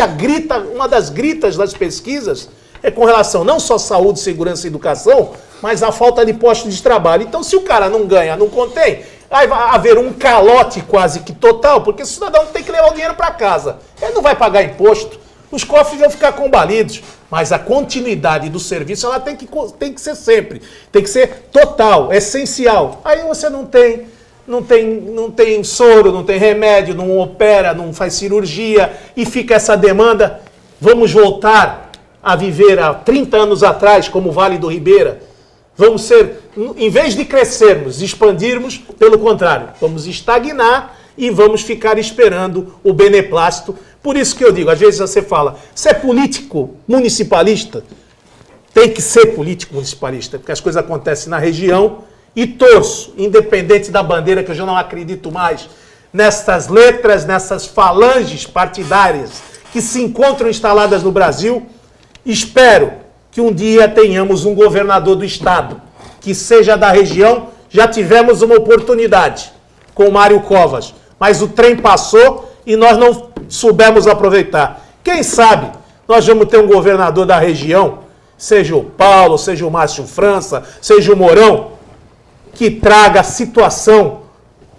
S5: uma das gritas das pesquisas, é com relação não só à saúde, segurança e educação, mas à falta de postos de trabalho. Então, se o cara não ganha, não contém, aí vai haver um calote quase que total, porque o cidadão tem que levar o dinheiro para casa. Ele não vai pagar imposto, os cofres vão ficar combalidos. Mas a continuidade do serviço ela tem que ser sempre, tem que ser total, essencial. Aí você não tem soro, não tem remédio, não opera, não faz cirurgia e fica essa demanda. Vamos voltar a viver há 30 anos atrás, como o Vale do Ribeira. Vamos ser, em vez de crescermos, expandirmos, pelo contrário, vamos estagnar e vamos ficar esperando o beneplácito. Por isso que eu digo, às vezes você fala, você é político municipalista? Tem que ser político municipalista, porque as coisas acontecem na região e torço, independente da bandeira, que eu já não acredito mais, nessas letras, nessas falanges partidárias que se encontram instaladas no Brasil. Espero que um dia tenhamos um governador do estado que seja da região. Já tivemos uma oportunidade com o Mário Covas, mas o trem passou e nós não soubemos aproveitar. Quem sabe nós vamos ter um governador da região, seja o Paulo, seja o Márcio França, seja o Mourão, que traga a situação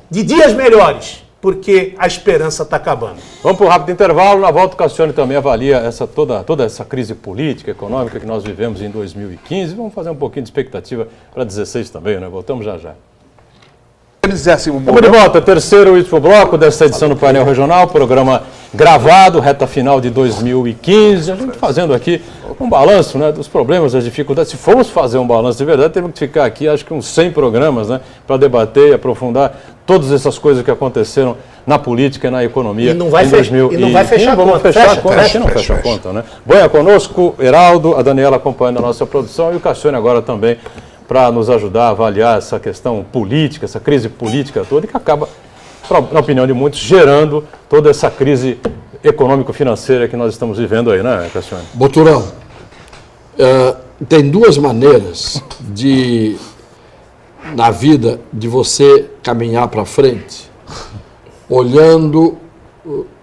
S5: de dias melhores, porque a esperança está acabando.
S1: Vamos para um rápido intervalo. Na volta, o Cassione também avalia toda essa crise política, econômica que nós vivemos em 2015. Vamos fazer um pouquinho de expectativa para 2016 também, né? Voltamos já já. Vamos de volta, terceiro e último bloco desta edição do Painel Regional, programa gravado, reta final de 2015. A gente fazendo aqui um balanço, né, dos problemas, das dificuldades. Se formos fazer um balanço de verdade, temos que ficar aqui, acho que uns 100 programas, né, para debater e aprofundar todas essas coisas que aconteceram na política e na economia.
S5: E não vai, e não vai fechar a conta.
S1: Vamos fechar a conta, aqui não fecha a conta, né? Banha conosco, Heraldo, a Daniela acompanhando a nossa produção e o Cassione agora também, para nos ajudar a avaliar essa questão política, essa crise política toda, que acaba, na opinião de muitos, gerando toda essa crise econômico-financeira que nós estamos vivendo aí, né, Cassione?
S3: Boturão, tem duas maneiras na vida de você caminhar para frente, olhando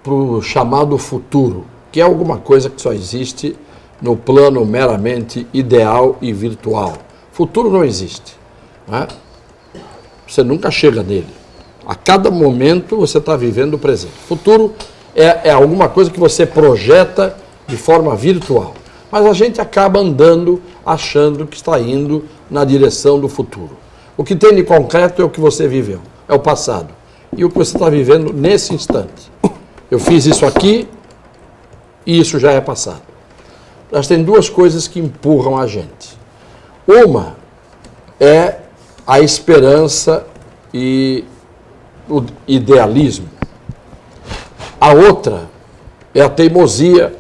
S3: para o chamado futuro, que é alguma coisa que só existe no plano meramente ideal e virtual. Futuro não existe, né? Você nunca chega nele. A cada momento você está vivendo o presente. Futuro é alguma coisa que você projeta de forma virtual. Mas a gente acaba andando achando que está indo na direção do futuro. O que tem de concreto é o que você viveu, é o passado. E o que você está vivendo nesse instante. Eu fiz isso aqui e isso já é passado. Mas tem duas coisas que empurram a gente. Uma é a esperança e o idealismo. A outra é a teimosia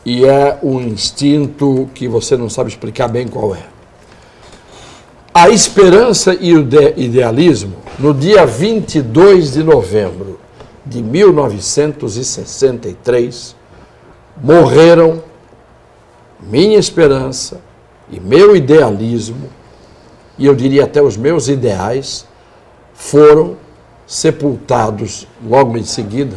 S3: e é um instinto que você não sabe explicar bem qual é. A esperança e o idealismo, no dia 22 de novembro de 1963, morreram minha esperança e meu idealismo, e eu diria até os meus ideais, foram sepultados logo em seguida.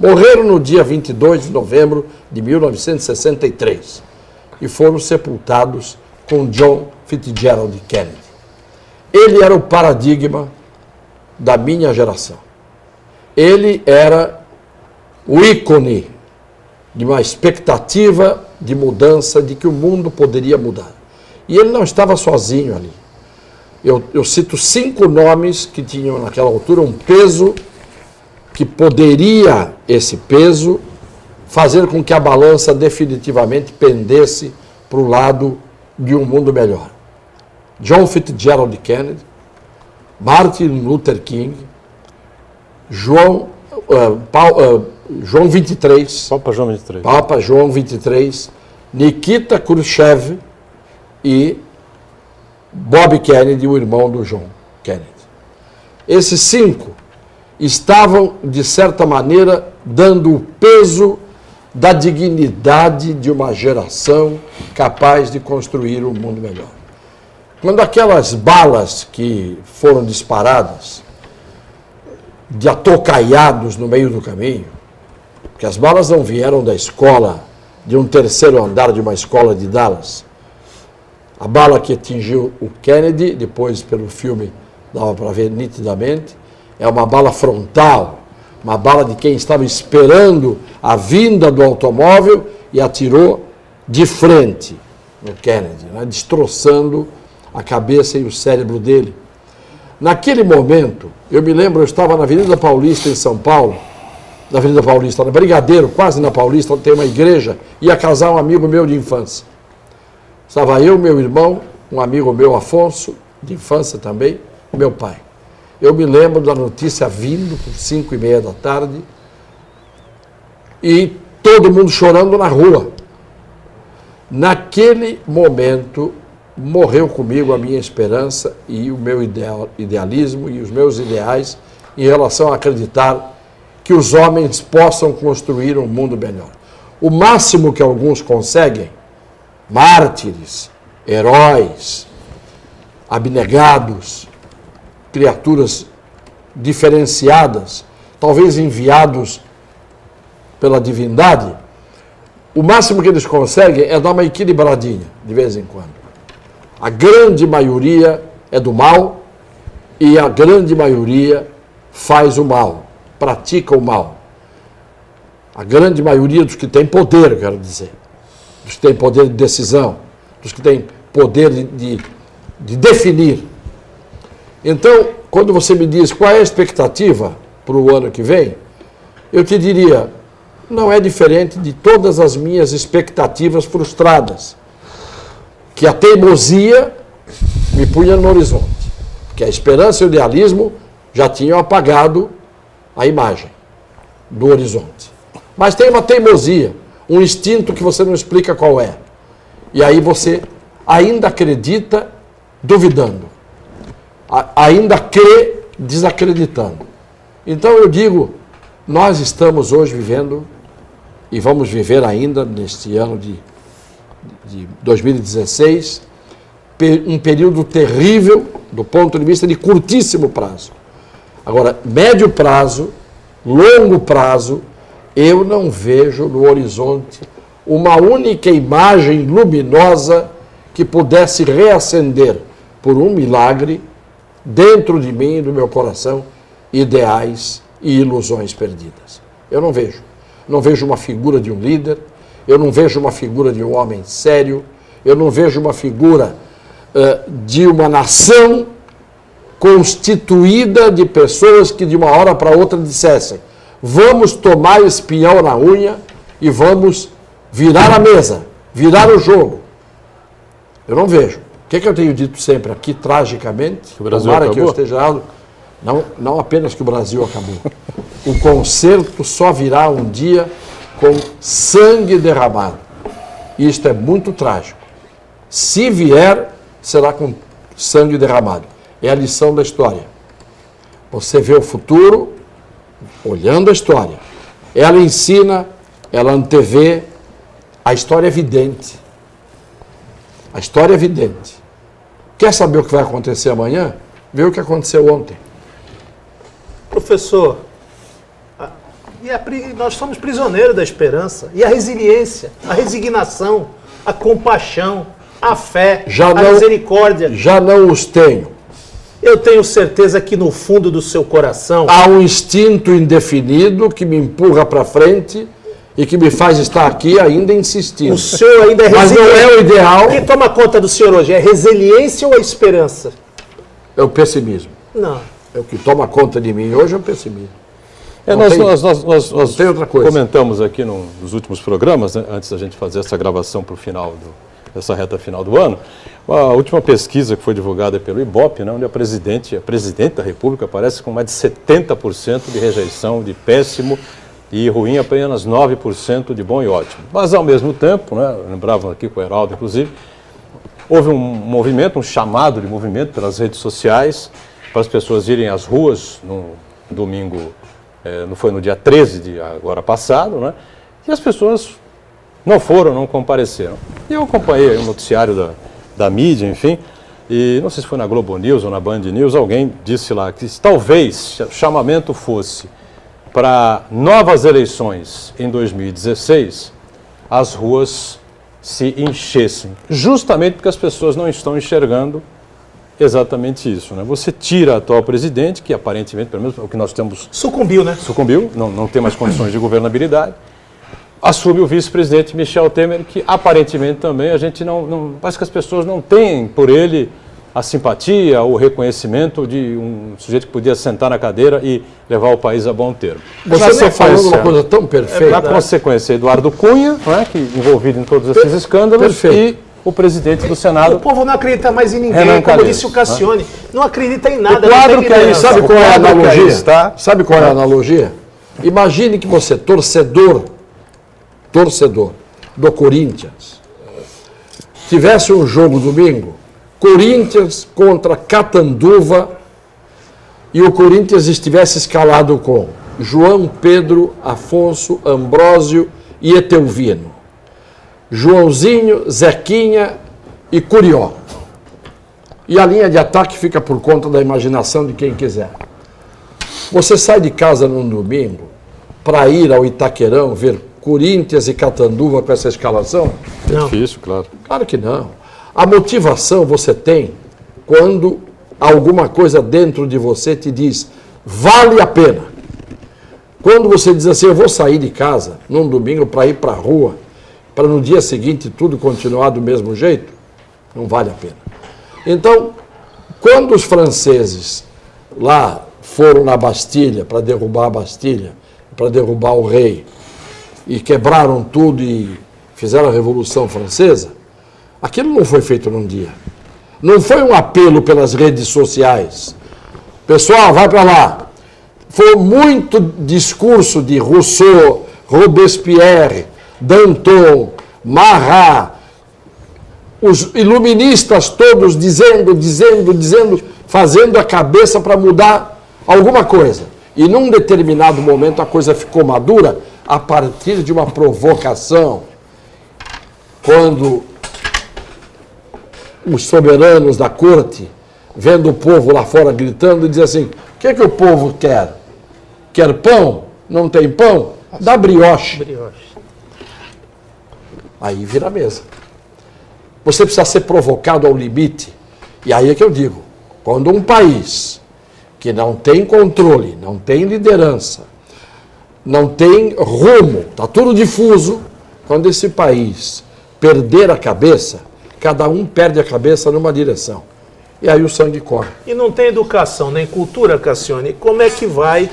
S3: Morreram no dia 22 de novembro de 1963 e foram sepultados com John Fitzgerald Kennedy. Ele era o paradigma da minha geração. Ele era o ícone de uma expectativa de mudança, de que o mundo poderia mudar. E ele não estava sozinho ali. Eu cito 5 nomes que tinham naquela altura um peso que poderia, esse peso, fazer com que a balança definitivamente pendesse para o lado de um mundo melhor. John Fitzgerald Kennedy, Martin Luther King, João 23,
S1: Papa João 23.
S3: Papa João 23, Nikita Khrushchev e Bob Kennedy, o irmão do John Kennedy. Esses 5 estavam, de certa maneira, dando o peso da dignidade de uma geração capaz de construir um mundo melhor. Quando aquelas balas que foram disparadas, de atocaiados no meio do caminho, porque as balas não vieram da escola, de um terceiro andar de uma escola de Dallas. A bala que atingiu o Kennedy, depois pelo filme dava para ver nitidamente, é uma bala frontal, uma bala de quem estava esperando a vinda do automóvel e atirou de frente no Kennedy, né, destroçando a cabeça e o cérebro dele. Naquele momento, eu me lembro, eu estava na Avenida Paulista, em São Paulo, na Avenida Paulista, na Brigadeiro, quase na Paulista, onde tem uma igreja, ia casar um amigo meu de infância. Estava eu, meu irmão, um amigo meu, Afonso, de infância também, meu pai. Eu me lembro da notícia vindo por 5h30 da tarde e todo mundo chorando na rua. Naquele momento, morreu comigo a minha esperança e o meu idealismo e os meus ideais em relação a acreditar que os homens possam construir um mundo melhor. O máximo que alguns conseguem, mártires, heróis, abnegados, criaturas diferenciadas, talvez enviados pela divindade, o máximo que eles conseguem é dar uma equilibradinha, de vez em quando. A grande maioria é do mal e a grande maioria faz o mal, pratica o mal. A grande maioria dos que têm poder, eu quero dizer, dos que têm poder de decisão, dos que têm poder de definir. Então, quando você me diz qual é a expectativa para o ano que vem, eu te diria, não é diferente de todas as minhas expectativas frustradas, que a teimosia me punha no horizonte, porque a esperança e o idealismo já tinham apagado a imagem do horizonte. Mas tem uma teimosia, um instinto que você não explica qual é. E aí você ainda acredita duvidando, ainda crê desacreditando. Então eu digo, nós estamos hoje vivendo, e vamos viver ainda neste ano de 2016, um período terrível do ponto de vista de curtíssimo prazo. Agora, médio prazo, longo prazo, eu não vejo no horizonte uma única imagem luminosa que pudesse reacender, por um milagre, dentro de mim e do meu coração, ideais e ilusões perdidas. Eu não vejo. Não vejo uma figura de um líder, eu não vejo uma figura de um homem sério, eu não vejo uma figura de uma nação constituída de pessoas que de uma hora para outra dissessem: vamos tomar espião na unha e vamos virar a mesa, virar o jogo. Eu não vejo. O que eu tenho dito sempre aqui, tragicamente,
S1: que o Brasil
S3: tomara
S1: acabou?
S3: que eu esteja errado, não apenas que o Brasil acabou. O concerto só virá um dia com sangue derramado. E isto é muito trágico. Se vier, será com sangue derramado. É a lição da história. Você vê o futuro olhando a história. Ela ensina, ela antevê. A história é vidente. A história é vidente. Quer saber o que vai acontecer amanhã? Vê o que aconteceu ontem.
S5: Professor, nós somos prisioneiros da esperança. E a resiliência, a resignação, a compaixão, a fé, a misericórdia.
S3: Já não os tenho.
S5: Eu tenho certeza que no fundo do seu coração
S3: há um instinto indefinido que me empurra para frente e que me faz estar aqui ainda insistindo.
S5: O senhor ainda é
S3: Mas
S5: resiliente.
S3: não é o ideal.
S5: O que toma conta do senhor hoje? É resiliência ou é esperança?
S3: É o pessimismo.
S5: Não.
S3: É o que toma conta de mim hoje é o pessimismo.
S1: Nós
S3: tem outra coisa.
S1: comentamos aqui nos últimos programas, né, antes da gente fazer essa gravação para o final dessa reta final do ano, a última pesquisa que foi divulgada pelo IBOP, né, onde a presidente da República aparece com mais de 70% de rejeição, de péssimo e ruim, apenas 9% de bom e ótimo. Mas, ao mesmo tempo, né, lembravam aqui com o Heraldo, inclusive, houve um movimento, um chamado de movimento pelas redes sociais para as pessoas irem às ruas no domingo, não foi no dia 13 de agora passado, né? E as pessoas não foram, não compareceram. E eu acompanhei o noticiário da mídia, enfim, e não sei se foi na Globo News ou na Band News, alguém disse lá que talvez o chamamento fosse para novas eleições em 2016, as ruas se enchessem, justamente porque as pessoas não estão enxergando exatamente isso, né? Você tira a atual presidente, que aparentemente, pelo menos o que nós temos...
S5: Sucumbiu, né?
S1: Sucumbiu, não tem mais condições de governabilidade. Assume o vice-presidente Michel Temer, que aparentemente também a gente parece que as pessoas não têm por ele a simpatia, o reconhecimento de um sujeito que podia sentar na cadeira e levar o país a bom termo.
S3: Você está falando uma coisa tão perfeita.
S1: Na consequência, Eduardo Cunha, né, que envolvido em todos esses escândalos,
S3: perfeito.
S1: E o presidente do Senado.
S5: O povo não acredita mais em ninguém,
S1: Renan
S5: como
S1: Calheiros,
S5: disse o Cassione. Não acredita em nada.
S1: O quadro
S5: não tem
S1: que aí,
S5: liderança.
S3: Sabe qual é a
S1: quadro que aí
S3: analogia?
S1: está-
S3: Sabe qual é a analogia? Imagine que você, torcedor do Corinthians, tivesse um jogo domingo, Corinthians contra Catanduva, e o Corinthians estivesse escalado com João Pedro, Afonso, Ambrósio e Etelvino, Joãozinho, Zequinha e Curió. E a linha de ataque fica por conta da imaginação de quem quiser. Você sai de casa num domingo para ir ao Itaquerão ver Corinthians e Catanduva com essa escalação?
S5: Não.
S1: Difícil, claro.
S3: Claro que não. A motivação você tem quando alguma coisa dentro de você te diz, vale a pena. Quando você diz assim, eu vou sair de casa num domingo para ir para a rua, para no dia seguinte tudo continuar do mesmo jeito, não vale a pena. Então, quando os franceses lá foram na Bastilha para derrubar a Bastilha, para derrubar o rei, e quebraram tudo e fizeram a Revolução Francesa, aquilo não foi feito num dia. Não foi um apelo pelas redes sociais. Pessoal, vai para lá. Foi muito discurso de Rousseau, Robespierre, Danton, Marat, os iluministas todos dizendo, fazendo a cabeça para mudar alguma coisa. E num determinado momento a coisa ficou madura a partir de uma provocação. Quando os soberanos da corte, vendo o povo lá fora gritando, dizem assim, o que é que o povo quer? Quer pão? Não tem pão? Dá brioche. Aí vira a mesa. Você precisa ser provocado ao limite. E aí é que eu digo, quando um país que não tem controle, não tem liderança, não tem rumo, está tudo difuso, quando esse país perder a cabeça, cada um perde a cabeça numa direção. E aí o sangue corre.
S5: E não tem educação nem cultura, Cassione, como é que vai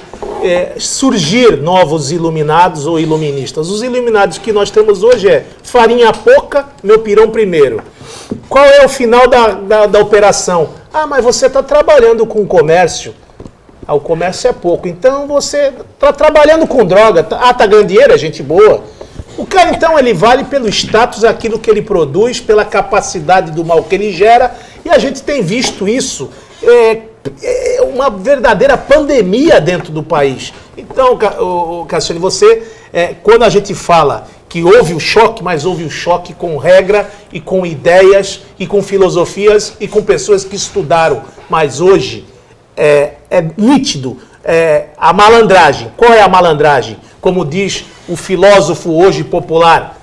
S5: surgir novos iluminados ou iluministas? Os iluminados que nós temos hoje é farinha pouca, meu pirão primeiro. Qual é o final da operação? Ah, mas você está trabalhando com comércio. Ah, o comércio é pouco. Então você está trabalhando com droga. Ah, tá ganhando dinheiro, é gente boa. O cara, então, ele vale pelo status, aquilo que ele produz, pela capacidade do mal que ele gera. E a gente tem visto isso, uma verdadeira pandemia dentro do país. Então, Cassione, você, quando a gente fala que houve o choque, mas houve o choque com regra e com ideias e com filosofias e com pessoas que estudaram. Mas hoje é nítido a malandragem. Qual é a malandragem? Como diz o filósofo hoje popular,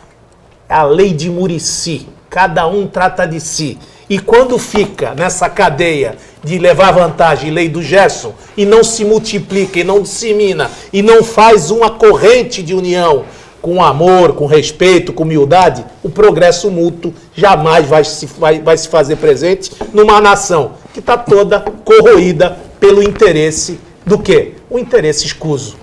S5: a lei de Muricy. Cada um trata de si. E quando fica nessa cadeia de levar vantagem, lei do Gerson, e não se multiplica, e não dissemina, e não faz uma corrente de união com amor, com respeito, com humildade, o progresso mútuo jamais vai se fazer presente numa nação que está toda corroída pelo interesse do quê? O interesse escuso.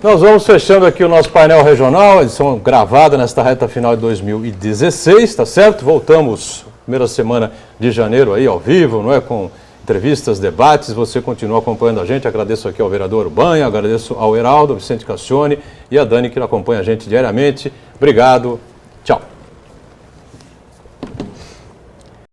S1: Nós vamos fechando aqui o nosso painel regional, edição gravada nesta reta final de 2016, tá certo? Voltamos primeira semana de janeiro aí ao vivo, não é? Com entrevistas, debates, você continua acompanhando a gente. Agradeço aqui ao vereador Banha, agradeço ao Heraldo, Vicente Cassione e a Dani que acompanha a gente diariamente. Obrigado.